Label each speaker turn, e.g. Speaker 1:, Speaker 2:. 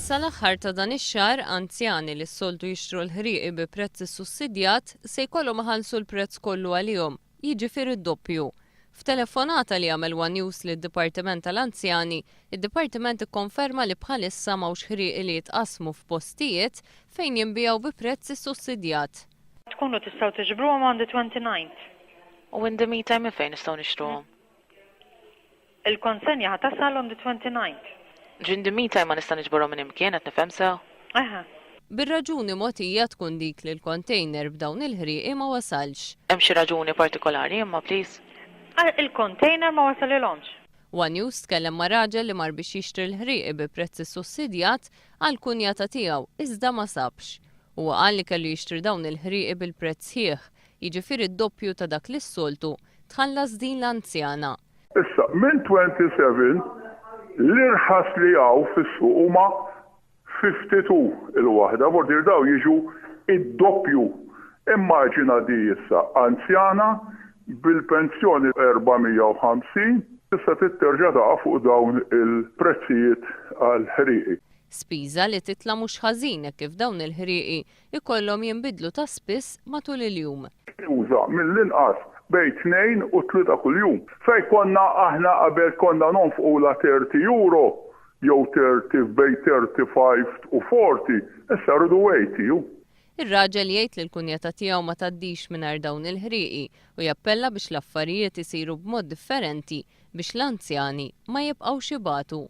Speaker 1: Sal-aħħar ta' dan ix-xahar anzjani li s-soltu jixtru l-ħrieqi bi prezz issussidjat se jkollhom iħallsu l-prezz kollu għalihom, jiġifieri id-doppju. F'telefonata li għamel One News lid-Dipartiment tal-Anzjani, id-Dipartiment ikkonferma li bħalissa m'hawnx ħrieqi li jitqasmu f'postijiet fejn jinbiegħu bi prezz issussidjat.
Speaker 2: Tkunu tistgħu tiġbruhom on the 29th.
Speaker 3: U in the meantime fejn nistgħu nixtruhom?
Speaker 2: Il-konsenja ħatasal on the 29th.
Speaker 3: In the meantime ma nista' niġborhom minn imkien qed nifhem sew?
Speaker 2: Aha.
Speaker 1: Bir-raġuni mogħtija tkun dik li l-container b'dawn il-ħrieqi ma wasalx.
Speaker 3: Hemm xi raġuni partikolari imma please?
Speaker 2: Il-container ma wasalilhomx.
Speaker 1: One News tkellem ma' raġel li mar biex jixtri l-ħrieqi bi prezz issussidjat għal kunjata tiegħu iżda ma sabx. Huwa qal li kellu jixtri dawn il-ħrieqi bil-prezz ħieħ, jiġifieri id-doppju ta' dak li s-soltu tħallas din l-anzjana.
Speaker 4: Issa minn 27 l-irħas li għaw fis-suq huma 52 il-waħda, bordir daw jiġu id-doppju. Immaġina di issa anzjana bil-pensjoni 450, issa titterġa' taqa' fuq dawn il-prezzijiet għal-ħrieqi.
Speaker 1: Spiża li titla' mhux ħażin kif dawn il-ħrieqi ikollhom jinbidlu ta' spiss matul il-jum.
Speaker 4: Uża mill-inqas bejn 2 u 3 kuljum. Fej konna aħna qabel konna nonfqu la 30 euro jew 30 bejn 35 u 40, issa rridu 80.
Speaker 1: Ir-raġel jgħid li l-kunjata tiegħu ma tgħaddix mingħajr dawn il-ħrieqi u jappella biex l-affarijiet isiru b'mod differenti biex l-anzjani ma jibqgħux ibatu.